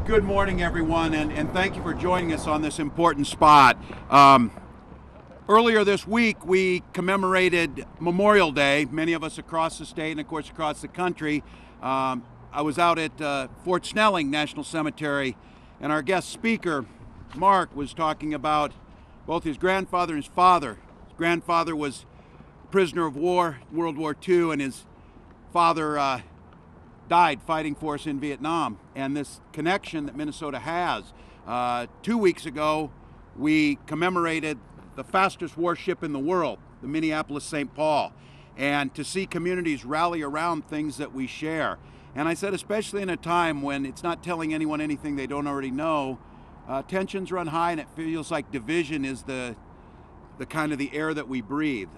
Good morning, everyone, and thank you for joining us on this important spot. Earlier this week, we commemorated Memorial Day, many of us across the state and, of course, across the country. I was out at Fort Snelling National Cemetery, and our guest speaker, Mark, was talking about both his grandfather and his father. His grandfather was a prisoner of war, World War II, and his father died fighting for us in Vietnam. And this connection that Minnesota has. 2 weeks ago, we commemorated the fastest warship in the world, the Minneapolis St. Paul, and to see communities rally around things that we share. And I said, especially in a time when it's not telling anyone anything they don't already know, tensions run high, and it feels like division is the kind of the air that we breathe.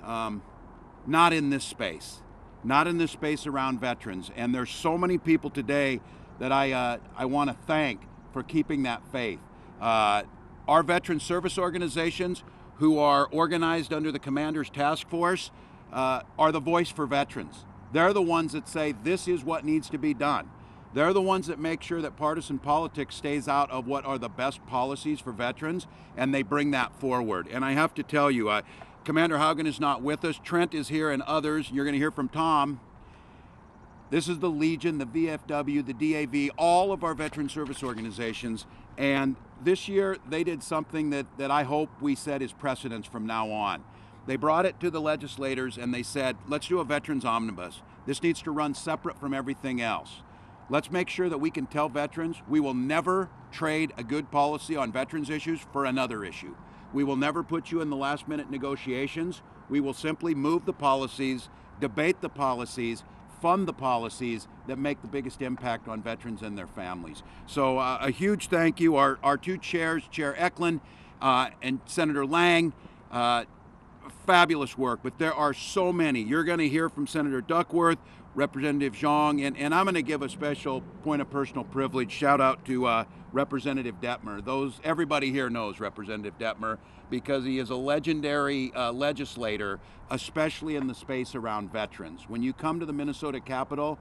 Not in this space. Not in this space around veterans. And there's so many people today that I want to thank for keeping that faith. Our veteran service organizations, who are organized under the Commander's Task Force, are the voice for veterans. They're the ones that say this is what needs to be done. They're the ones that make sure that partisan politics stays out of what are the best policies for veterans, and they bring that forward. And I have to tell you, Commander Haugen is not with us. Trent is here and others. You're going to hear from Tom. This is the Legion, the VFW, the DAV, all of our veteran service organizations. And this year they did something that I hope we set as precedence from now on. They brought it to the legislators and they said, let's do a veterans omnibus. This needs to run separate from everything else. Let's make sure that we can tell veterans we will never trade a good policy on veterans issues for another issue. We will never put you in the last minute negotiations. We will simply move the policies, debate the policies, fund the policies that make the biggest impact on veterans and their families. So a huge thank you. Our two chairs, Chair Eklund and Senator Lang, fabulous work, but there are so many. You're going to hear from Senator Duckworth, Representative Zhang, and I'm going to give a special point of personal privilege shout out to Representative Detmer. Everybody here knows Representative Detmer because he is a legendary legislator, especially in the space around veterans. When you come to the Minnesota Capitol,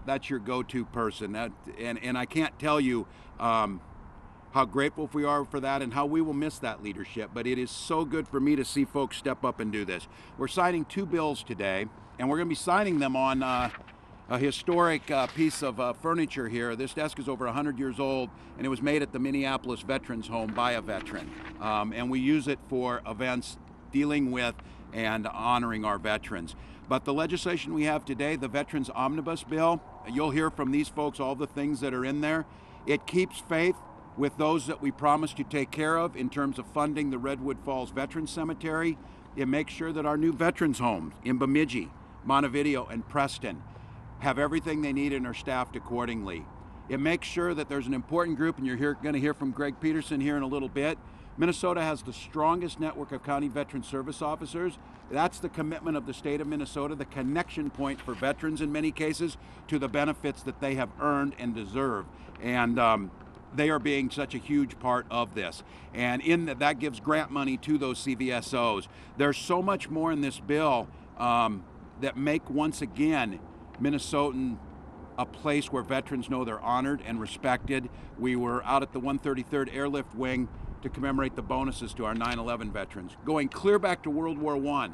that's your go-to person. And I can't tell you how grateful we are for that and how we will miss that leadership. But it is so good for me to see folks step up and do this. We're signing two bills today, and we're going to be signing them on a historic piece of furniture here. This desk is over 100 years old, and it was made at the Minneapolis Veterans Home by a veteran. And we use it for events dealing with and honoring our veterans. But the legislation we have today, the Veterans Omnibus Bill, you'll hear from these folks all the things that are in there. It keeps faith with those that we promised to take care of in terms of funding the Redwood Falls Veterans Cemetery. It makes sure that our new veterans homes in Bemidji, Montevideo and Preston have everything they need and are staffed accordingly. It makes sure that there's an important group, and you're going to hear from Greg Peterson here in a little bit. Minnesota has the strongest network of county veteran service officers. That's the commitment of the state of Minnesota, the connection point for veterans in many cases to the benefits that they have earned and deserve. And they are being such a huge part of this. And that gives grant money to those CVSOs. There's so much more in this bill that make, once again, Minnesotan a place where veterans know they're honored and respected. We were out at the 133rd Airlift Wing to commemorate the bonuses to our 9/11 veterans. Going clear back to World War I,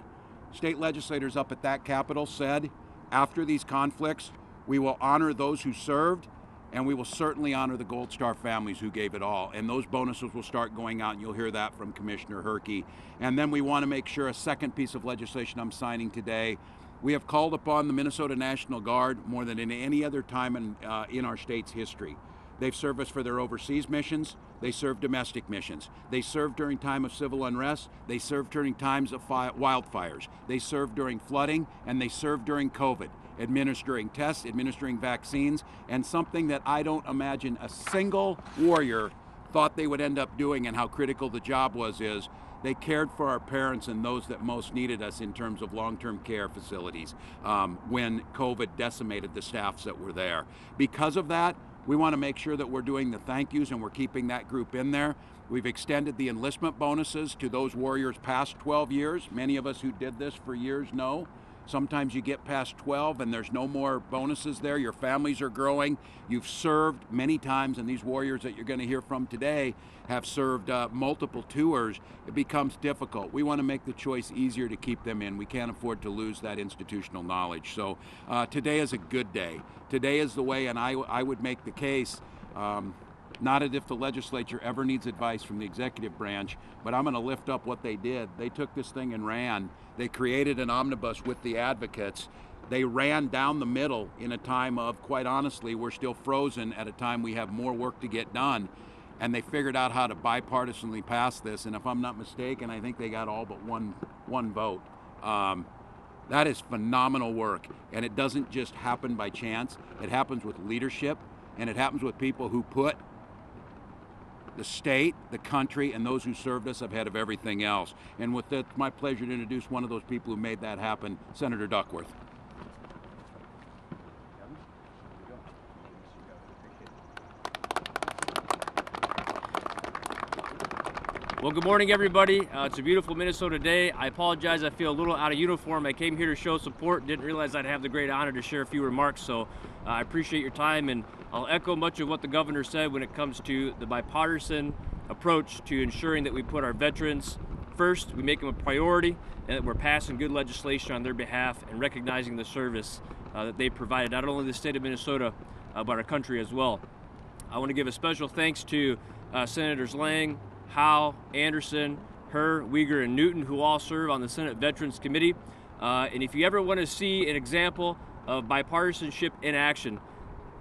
state legislators up at that Capitol said, after these conflicts, we will honor those who served, and we will certainly honor the Gold Star families who gave it all. And those bonuses will start going out, and you'll hear that from Commissioner Herkey. And then we want to make sure a second piece of legislation I'm signing today, we have called upon the Minnesota National Guard more than in any other time in our state's history. They've served us for their overseas missions. They serve domestic missions. They serve during time of civil unrest. They serve during times of wildfires. They serve during flooding, and they serve during COVID, administering tests, administering vaccines, and something that I don't imagine a single warrior thought they would end up doing, and how critical the job is they cared for our parents and those that most needed us in terms of long-term care facilities when COVID decimated the staffs that were there. Because of that, we want to make sure that we're doing the thank yous and we're keeping that group in there. We've extended the enlistment bonuses to those warriors past 12 years. Many of us who did this for years know Sometimes you get past 12 and there's no more bonuses there. Your families are growing. You've served many times, and these warriors that you're going to hear from today have served multiple tours. It becomes difficult. We want to make the choice easier to keep them in. We can't afford to lose that institutional knowledge. So today is a good day. Today is the way, and I would make the case, not as if the legislature ever needs advice from the executive branch, but I'm going to lift up what they did. They took this thing and ran. They created an omnibus with the advocates. They ran down the middle in a time of, quite honestly, we're still frozen at a time we have more work to get done. And they figured out how to bipartisanly pass this. And if I'm not mistaken, I think they got all but one vote. That is phenomenal work. And it doesn't just happen by chance. It happens with leadership, and it happens with people who put the state, the country, and those who served us ahead of everything else. And with that, it's my pleasure to introduce one of those people who made that happen, Senator Duckworth. Well, good morning, everybody. It's a beautiful Minnesota day. I apologize, I feel a little out of uniform. I came here to show support, didn't realize I'd have the great honor to share a few remarks, so I appreciate your time, and I'll echo much of what the governor said when it comes to the bipartisan approach to ensuring that we put our veterans first, we make them a priority, and that we're passing good legislation on their behalf and recognizing the service that they provided, not only the state of Minnesota, but our country as well. I want to give a special thanks to Senators Lang, Howe, Anderson, Herr, Uyghur, and Newton, who all serve on the Senate Veterans Committee. And if you ever want to see an example of bipartisanship in action,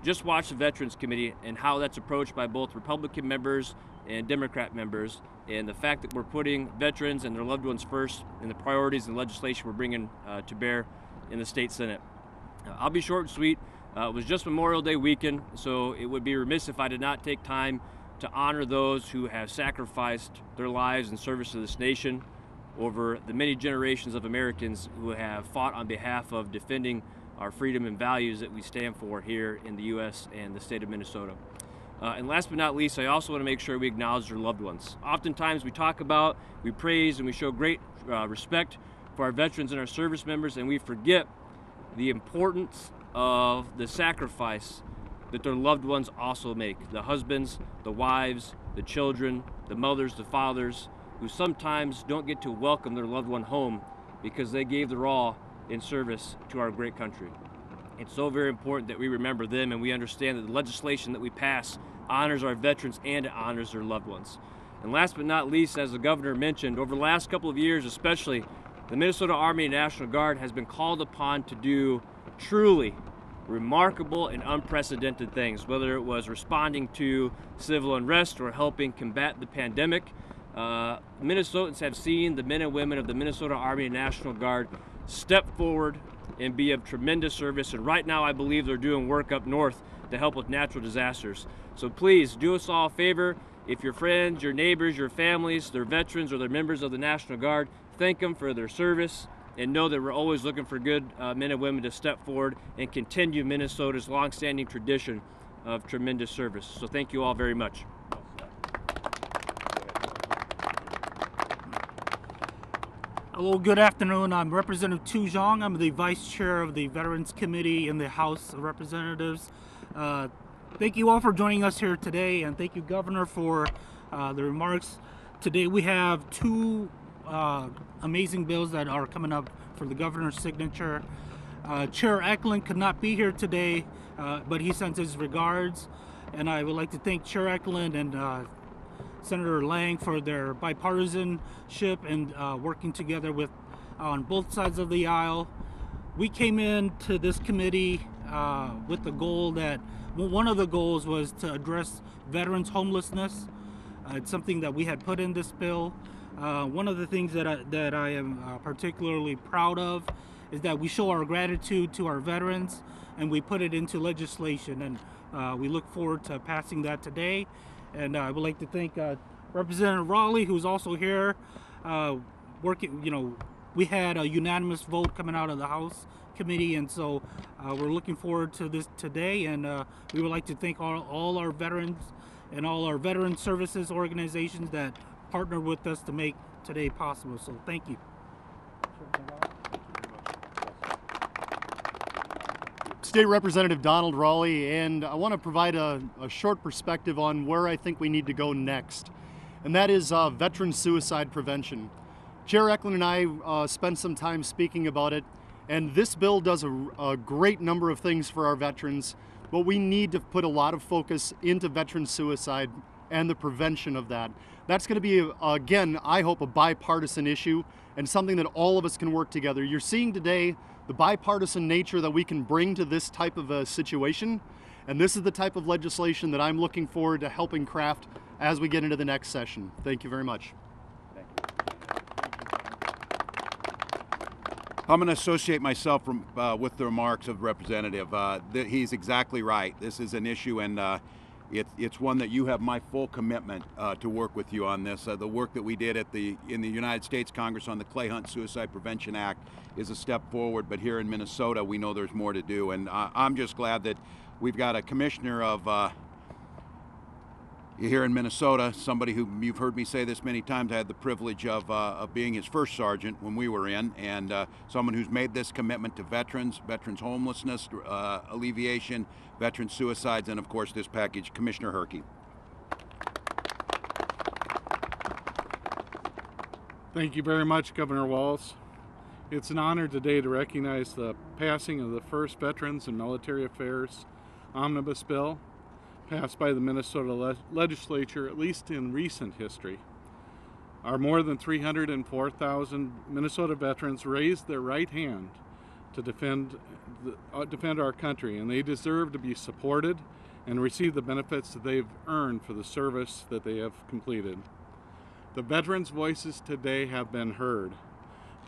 just watch the Veterans Committee and how that's approached by both Republican members and Democrat members, and the fact that we're putting veterans and their loved ones first in the priorities and legislation we're bringing to bear in the state Senate. I'll be short and sweet. It was just Memorial Day weekend, so it would be remiss if I did not take time to honor those who have sacrificed their lives in service to this nation over the many generations of Americans who have fought on behalf of defending our freedom and values that we stand for here in the U.S. and the state of Minnesota. And last but not least, I also want to make sure we acknowledge their loved ones. Oftentimes we talk about, we praise, and we show great respect for our veterans and our service members, and we forget the importance of the sacrifice that their loved ones also make. The husbands, the wives, the children, the mothers, the fathers, who sometimes don't get to welcome their loved one home because they gave their all in service to our great country. It's so very important that we remember them, and we understand that the legislation that we pass honors our veterans and it honors their loved ones. And last but not least, as the governor mentioned, over the last couple of years especially, the Minnesota Army and National Guard has been called upon to do truly remarkable and unprecedented things, whether it was responding to civil unrest or helping combat the pandemic. Minnesotans have seen the men and women of the Minnesota Army and National Guard step forward and be of tremendous service, and right now I believe they're doing work up north to help with natural disasters. So please do us all a favor. If your friends, your neighbors, your families, they're veterans or they're members of the National Guard, thank them for their service, and know that we're always looking for good men and women to step forward and continue Minnesota's longstanding tradition of tremendous service. So thank you all very much. Hello, good afternoon. I'm Representative Tu Zhang. I'm the Vice Chair of the Veterans Committee in the House of Representatives. Thank you all for joining us here today, and thank you, Governor, for the remarks. Today we have two amazing bills that are coming up for the governor's signature. Chair Eklund could not be here today, but he sends his regards, and I would like to thank Chair Eklund and Senator Lang for their bipartisanship and working together on both sides of the aisle. We came into this committee with the goal that, well, one of the goals was to address veterans' homelessness. It's something that we had put in this bill. One of the things that I am particularly proud of is that we show our gratitude to our veterans and we put it into legislation, and we look forward to passing that today. And I would like to thank Representative Raleigh, who's also here working. We had a unanimous vote coming out of the House Committee, and so we're looking forward to this today. And we would like to thank all our veterans and all our veteran services organizations that partner with us to make today possible. So thank you. State Representative Donald Raleigh, and I want to provide a short perspective on where I think we need to go next, and that is veteran suicide prevention. Chair Eklund and I spent some time speaking about it, and this bill does a great number of things for our veterans, but we need to put a lot of focus into veteran suicide and the prevention of that. That's going to be, again, I hope, a bipartisan issue and something that all of us can work together. You're seeing today the bipartisan nature that we can bring to this type of a situation, and this is the type of legislation that I'm looking forward to helping craft as we get into the next session. Thank you very much. I'm going to associate myself with the remarks of the representative. He's exactly right. This is an issue, and it's one that you have my full commitment to work with you on this. The work that we did in the United States Congress on the Clay Hunt Suicide Prevention Act is a step forward, but here in Minnesota we know there's more to do, and I'm just glad that we've got a commissioner of here in Minnesota, somebody who, you've heard me say this many times, I had the privilege of being his first sergeant when we were in, and someone who's made this commitment to veterans homelessness alleviation, veteran suicides, and of course this package, Commissioner Herkey. Thank you very much, Governor Walz. It's an honor today to recognize the passing of the first Veterans and Military Affairs Omnibus bill passed by the Minnesota legislature, at least in recent history. Our more than 304,000 Minnesota veterans raised their right hand to defend our country, and they deserve to be supported and receive the benefits that they've earned for the service that they have completed. The veterans' voices today have been heard.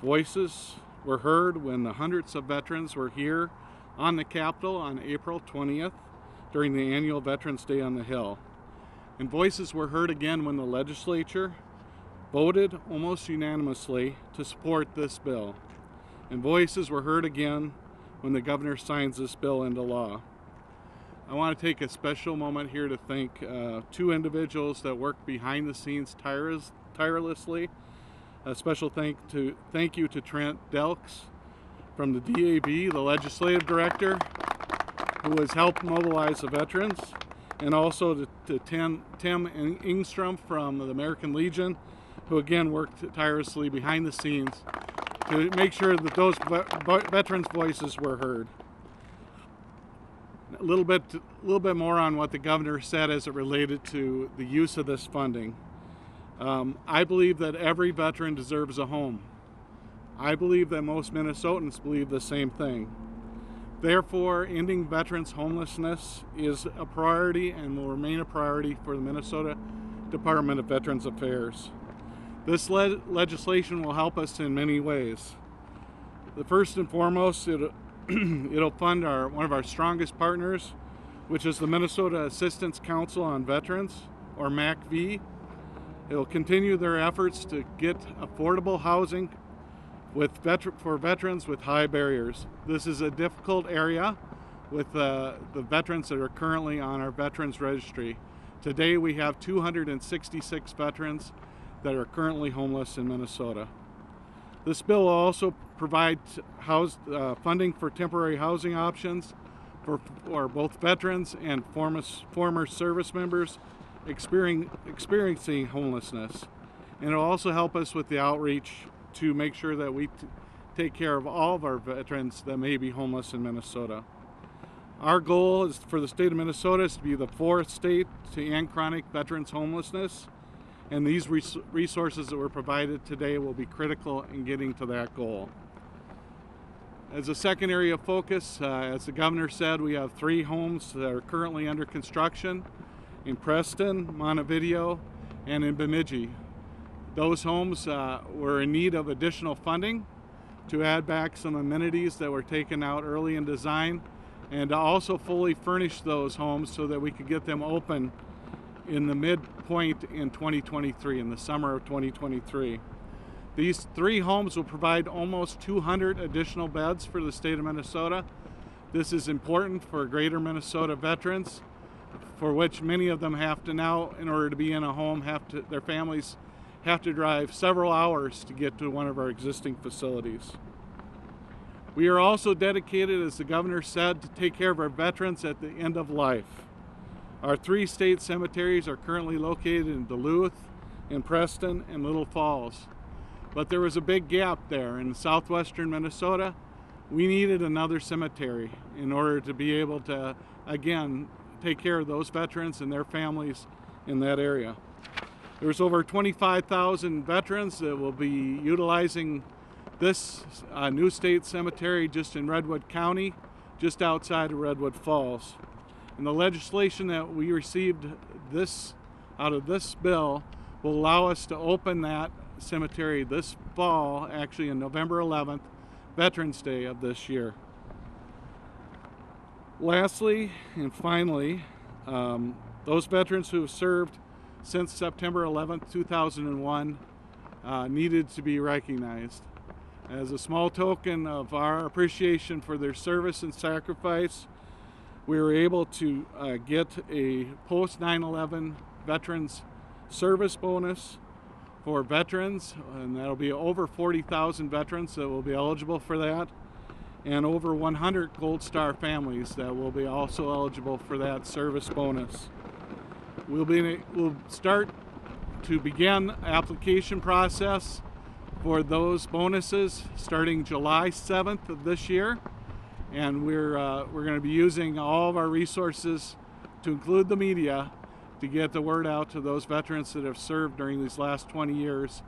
Voices were heard when the hundreds of veterans were here on the Capitol on April 20th during the annual Veterans Day on the Hill. And voices were heard again when the legislature voted almost unanimously to support this bill. And voices were heard again when the governor signs this bill into law. I want to take a special moment here to thank two individuals that worked behind the scenes tirelessly. A special thank you to Trent Delks from the DAB, the legislative director, who has helped mobilize the veterans, and also to Tim Engstrom from the American Legion, who again worked tirelessly behind the scenes to make sure that those veterans' voices were heard. A little bit more on what the governor said as it related to the use of this funding. I believe that every veteran deserves a home. I believe that most Minnesotans believe the same thing. Therefore, ending veterans' homelessness is a priority and will remain a priority for the Minnesota Department of Veterans Affairs. This legislation will help us in many ways. The first and foremost, it'll fund one of our strongest partners, which is the Minnesota Assistance Council on Veterans, or MACV. It'll continue their efforts to get affordable housing for veterans with high barriers. This is a difficult area with the veterans that are currently on our Veterans Registry. Today we have 266 veterans that are currently homeless in Minnesota. This bill will also provide funding for temporary housing options for both veterans and former service members experiencing homelessness. And it'll also help us with the outreach to make sure that we take care of all of our veterans that may be homeless in Minnesota. Our goal is for the state of Minnesota is to be the 4th state to end chronic veterans homelessness, and these resources that were provided today will be critical in getting to that goal. As a second area of focus, as the governor said, we have 3 homes that are currently under construction in Preston, Montevideo, and in Bemidji. Those homes were in need of additional funding to add back some amenities that were taken out early in design, and to also fully furnish those homes so that we could get them open in the midpoint in 2023, in the summer of 2023. These 3 homes will provide almost 200 additional beds for the state of Minnesota. This is important for greater Minnesota veterans, for which many of them have to now, in order to be in a home, their families have to drive several hours to get to one of our existing facilities. We are also dedicated, as the governor said, to take care of our veterans at the end of life. Our 3 state cemeteries are currently located in Duluth, in Preston, and Little Falls. But there was a big gap there in southwestern Minnesota. We needed another cemetery in order to be able to, again, take care of those veterans and their families in that area. There's over 25,000 veterans that will be utilizing this new state cemetery just in Redwood County, just outside of Redwood Falls. And the legislation that we received out of this bill will allow us to open that cemetery this fall, actually on November 11th, Veterans Day of this year. Lastly and finally, those veterans who have served since September 11th, 2001 needed to be recognized. As a small token of our appreciation for their service and sacrifice, we were able to get a post 9/11 veterans service bonus for veterans, and that'll be over 40,000 veterans that will be eligible for that, and over 100 Gold Star families that will be also eligible for that service bonus. We'll start to begin application process for those bonuses starting July 7th of this year, and we're going to be using all of our resources, to include the media, to get the word out to those veterans that have served during these last 20 years.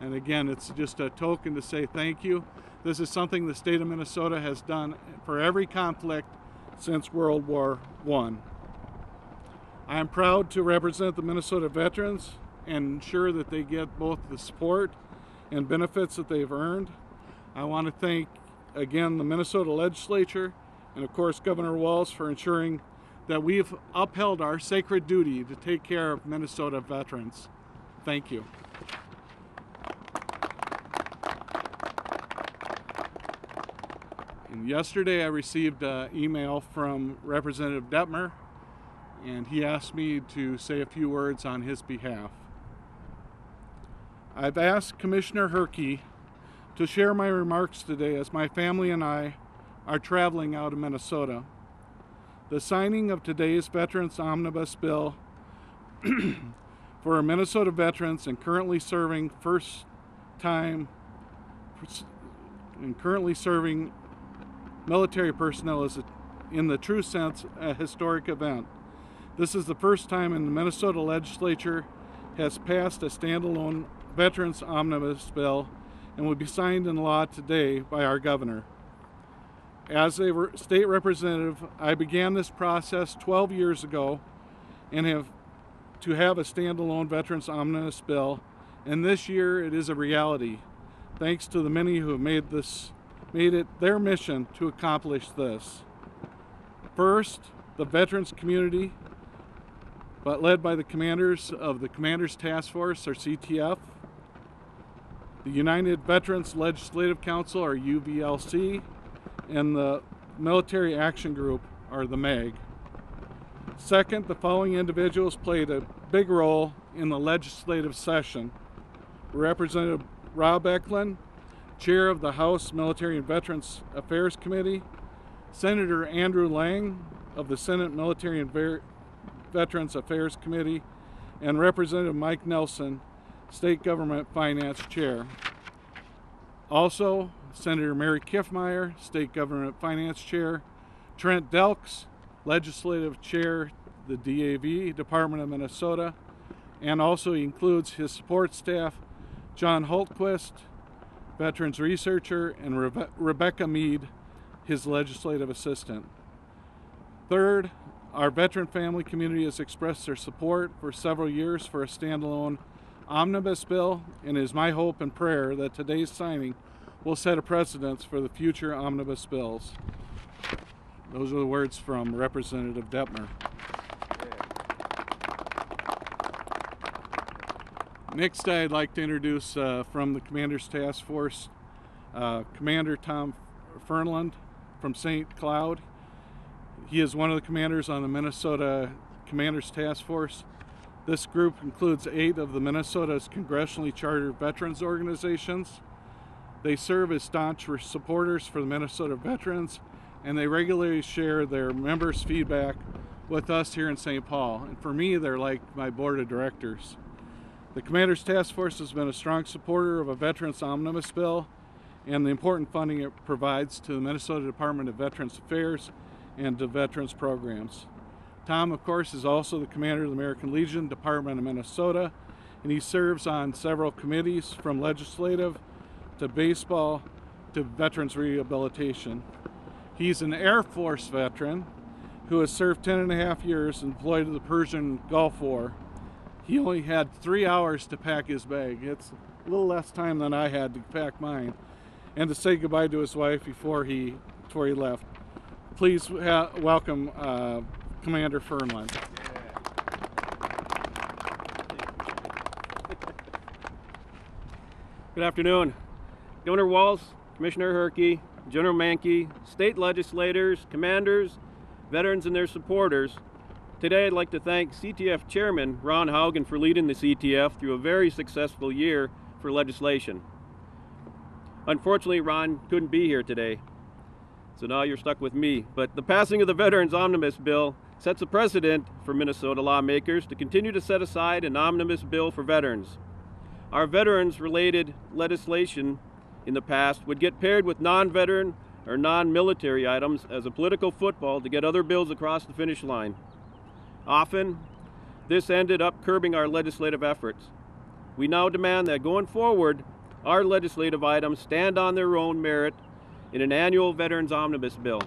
And again, it's just a token to say thank you. This is something the state of Minnesota has done for every conflict since World War I. I am proud to represent the Minnesota veterans and ensure that they get both the support and benefits that they've earned. I want to thank again the Minnesota legislature and of course Governor Walz for ensuring that we've upheld our sacred duty to take care of Minnesota veterans. Thank you. And yesterday I received an email from Representative Detmer, and he asked me to say a few words on his behalf. I've asked Commissioner Herkey to share my remarks today as my family and I are traveling out of Minnesota. The signing of today's Veterans Omnibus Bill for Minnesota veterans and currently serving military personnel is, in the true sense, a historic event. This is the first time in the Minnesota legislature has passed a standalone Veterans Omnibus Bill and will be signed into law today by our governor. As a state representative, I began this process 12 years ago and have a standalone Veterans Omnibus Bill, and this year it is a reality, thanks to the many who have made it their mission to accomplish this. First, the veterans community, but led by the commanders of the Commanders Task Force, or CTF, the United Veterans Legislative Council, or UVLC, and the Military Action Group, or the MAG. Second, the following individuals played a big role in the legislative session. Representative Rob Eklund, Chair of the House Military and Veterans Affairs Committee, Senator Andrew Lang of the Senate Military and Veterans Affairs Committee, and Representative Mike Nelson, State Government Finance Chair. Also, Senator Mary Kiffmeyer, State Government Finance Chair, Trent Delks, Legislative Chair, the DAV, Department of Minnesota, and also includes his support staff, John Hultquist, Veterans Researcher, and Rebecca Mead, his legislative assistant. Third, our veteran family community has expressed their support for several years for a standalone omnibus bill, and it is my hope and prayer that today's signing will set a precedent for the future omnibus bills. Those are the words from Representative Detmer. Next, I'd like to introduce from the Commander's Task Force, Commander Tom Fernland from St. Cloud. He is one of the commanders on the Minnesota Commander's Task Force. This group includes 8 of the Minnesota's congressionally chartered veterans organizations. They serve as staunch supporters for the Minnesota veterans, and they regularly share their members' feedback with us here in St. Paul. And for me, they're like my board of directors. The Commander's Task Force has been a strong supporter of a Veterans Omnibus bill and the important funding it provides to the Minnesota Department of Veterans Affairs and to veterans programs. Tom, of course, is also the commander of the American Legion Department of Minnesota, and he serves on several committees from legislative to baseball to veterans rehabilitation. He's an Air Force veteran who has served 10.5 years employed in the Persian Gulf War. He only had 3 hours to pack his bag. It's a little less time than I had to pack mine, and to say goodbye to his wife before he left. Please welcome Commander Fernland. Good afternoon. Governor Walz, Commissioner Herkey, General Mankey, state legislators, commanders, veterans and their supporters. Today I'd like to thank CTF Chairman Ron Haugen for leading the CTF through a very successful year for legislation. Unfortunately, Ron couldn't be here today, so now you're stuck with me. But the passing of the Veterans Omnibus Bill sets a precedent for Minnesota lawmakers to continue to set aside an omnibus bill for veterans. Our veterans-related legislation in the past would get paired with non-veteran or non-military items as a political football to get other bills across the finish line. Often, this ended up curbing our legislative efforts. We now demand that going forward, our legislative items stand on their own merit in an annual Veterans Omnibus Bill.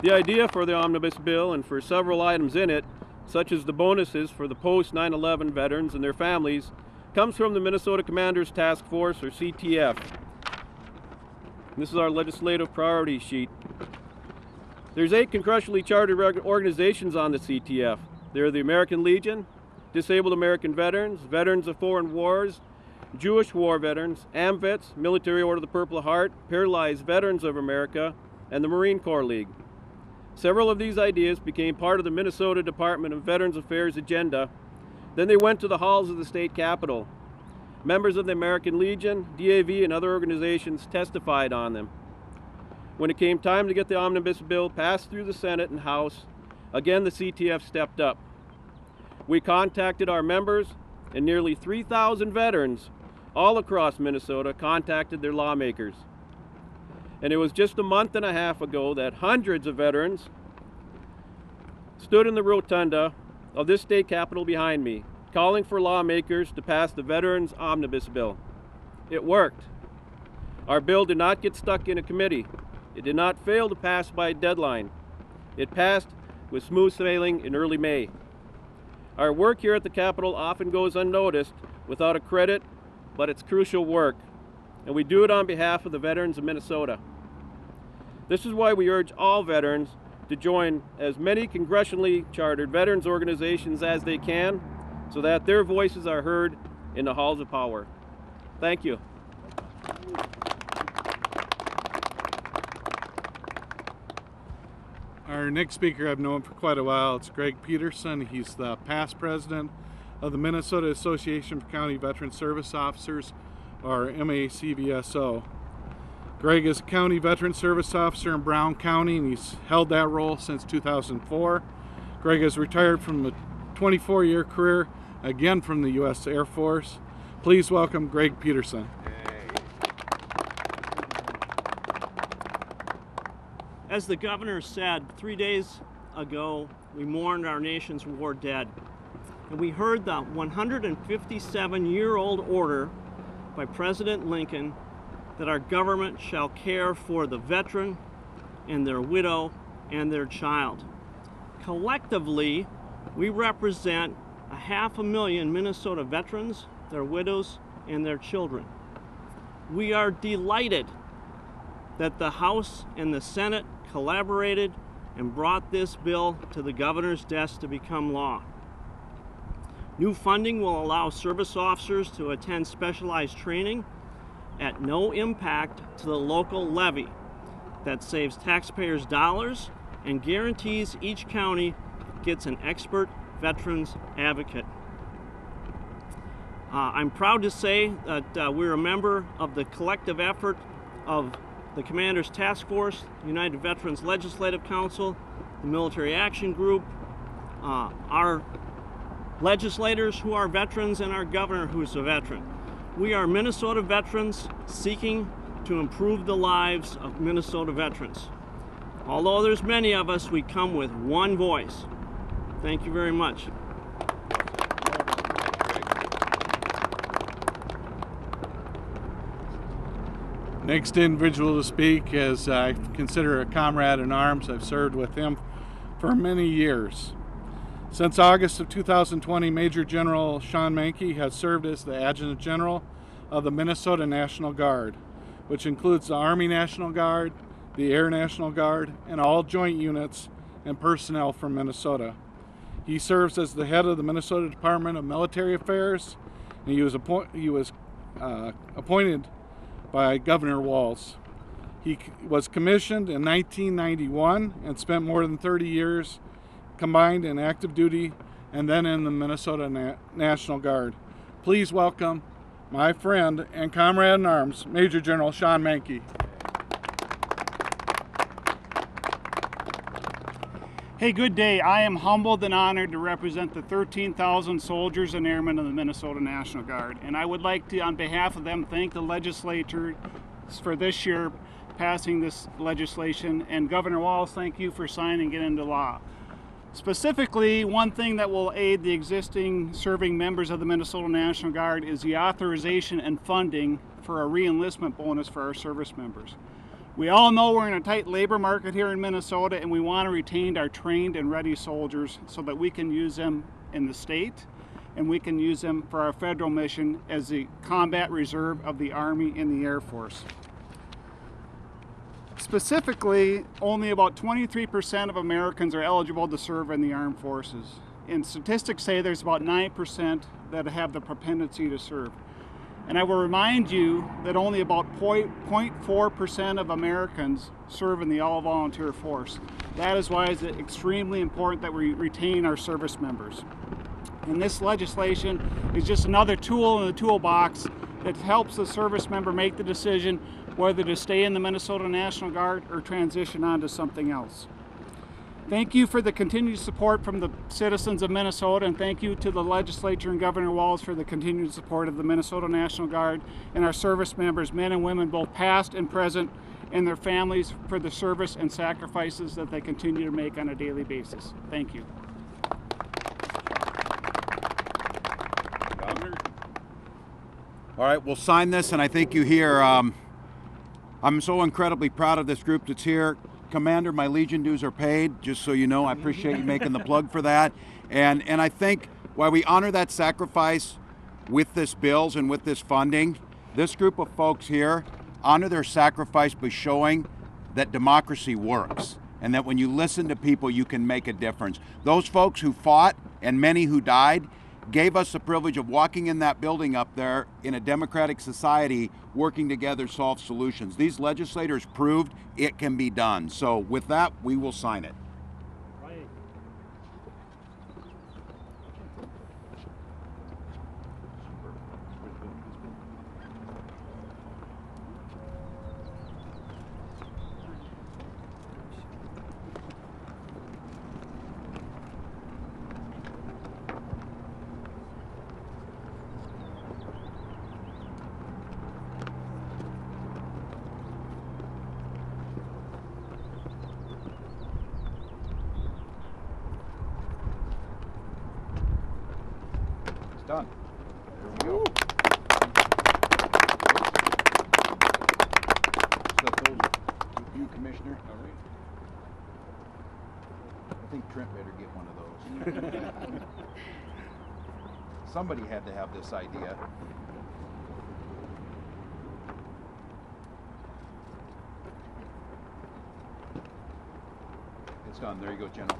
The idea for the Omnibus Bill and for several items in it, such as the bonuses for the post-9/11 veterans and their families, comes from the Minnesota Commander's Task Force, or CTF. This is our legislative priority sheet. There's 8 congressionally chartered organizations on the CTF. They're the American Legion, Disabled American Veterans, Veterans of Foreign Wars, Jewish War Veterans, AMVETS, Military Order of the Purple Heart, Paralyzed Veterans of America, and the Marine Corps League. Several of these ideas became part of the Minnesota Department of Veterans Affairs agenda. Then they went to the halls of the state capitol. Members of the American Legion, DAV, and other organizations testified on them. When it came time to get the omnibus bill passed through the Senate and House, again the CTF stepped up. We contacted our members, and nearly 3,000 veterans all across Minnesota contacted their lawmakers. And it was just a month and a half ago that hundreds of veterans stood in the rotunda of this state capitol behind me, calling for lawmakers to pass the Veterans Omnibus Bill. It worked. Our bill did not get stuck in a committee. It did not fail to pass by deadline. It passed with smooth sailing in early May. Our work here at the Capitol often goes unnoticed without a credit, but it's crucial work, and we do it on behalf of the veterans of Minnesota. This is why we urge all veterans to join as many congressionally chartered veterans organizations as they can so that their voices are heard in the halls of power. Thank you. Our next speaker I've known for quite a while. It's Greg Peterson. He's the past president of the Minnesota Association for County Veteran Service Officers, or MACVSO. Greg is a County Veteran Service Officer in Brown County, and he's held that role since 2004. Greg has retired from a 24-year career, again from the U.S. Air Force. Please welcome Greg Peterson. As the governor said, 3 days ago, we mourned our nation's war dead. And we heard the 157-year-old order by President Lincoln that our government shall care for the veteran and their widow and their child. Collectively, we represent 500,000 Minnesota veterans, their widows, and their children. We are delighted that the House and the Senate collaborated and brought this bill to the governor's desk to become law. New funding will allow service officers to attend specialized training at no impact to the local levy. That saves taxpayers dollars and guarantees each county gets an expert veterans advocate. I'm proud to say that we're a member of the collective effort of the Commander's Task Force, United Veterans Legislative Council, the Military Action Group, our legislators who are veterans, and our governor who's a veteran. We are Minnesota veterans seeking to improve the lives of Minnesota veterans. Although there's many of us, we come with one voice. Thank you very much. Next individual to speak is I consider a comrade in arms. I've served with him for many years. Since August of 2020, Major General Sean Mankey has served as the Adjutant General of the Minnesota National Guard, which includes the Army National Guard, the Air National Guard, and all joint units and personnel from Minnesota. He serves as the head of the Minnesota Department of Military Affairs, and he was appointed by Governor Walz. He was commissioned in 1991 and spent more than 30 years combined in active duty and then in the Minnesota National Guard. Please welcome my friend and comrade in arms, Major General Sean Mankey. Hey, good day. I am humbled and honored to represent the 13,000 soldiers and airmen of the Minnesota National Guard. And I would like to, on behalf of them, thank the legislators for this year passing this legislation. And Governor Walz, thank you for signing it into law. Specifically, one thing that will aid the existing serving members of the Minnesota National Guard is the authorization and funding for a reenlistment bonus for our service members. We all know we're in a tight labor market here in Minnesota, and we want to retain our trained and ready soldiers so that we can use them in the state and we can use them for our federal mission as the combat reserve of the Army and the Air Force. Specifically, only about 23% of Americans are eligible to serve in the armed forces. And statistics say there's about 9% that have the propensity to serve. And I will remind you that only about 0.4% of Americans serve in the all-volunteer force. That is why it's extremely important that we retain our service members. And this legislation is just another tool in the toolbox that helps the service member make the decision whether to stay in the Minnesota National Guard or transition on to something else. Thank you for the continued support from the citizens of Minnesota, and thank you to the legislature and Governor Walz for the continued support of the Minnesota National Guard and our service members, men and women, both past and present, and their families for the service and sacrifices that they continue to make on a daily basis. Thank you. Governor? All right, we'll sign this, and I think you hear, I'm so incredibly proud of this group that's here. Commander, my Legion dues are paid, just so you know. I appreciate you making the plug for that. And I think while we honor that sacrifice with this bills and with this funding, this group of folks here honor their sacrifice by showing that democracy works and that when you listen to people, you can make a difference. Those folks who fought and many who died gave us the privilege of walking in that building up there in a democratic society, working together to solve solutions. These legislators proved it can be done. So with that, we will sign it. Done. There we go. Stuff those with you, Commissioner. All right. I think Trent better get one of those. Somebody had to have this idea. It's done. There you go, General.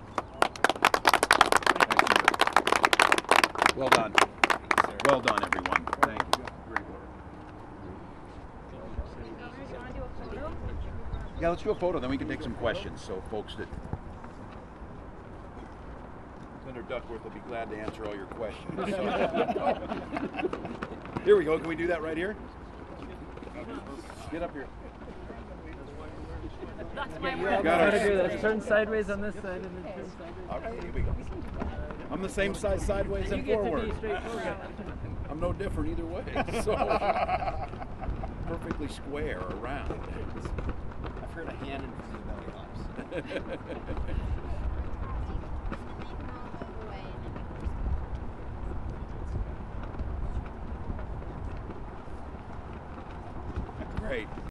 Thank you. Well done. Well done, everyone. Thank you. Great work. Yeah, let's do a photo, then we can take some questions. So folks that... Senator Duckworth will be glad to answer all your questions. Here we go. Can we do that right here? Get up here. That's my word. Got Gotta do our- this. Turn sideways on this side and then turn sideways. All right, here we go. I'm the same size sideways You and get to forward. be straightforward. I'm no different either way. So perfectly square or round. I've heard a hand in front of the belly flops. Great.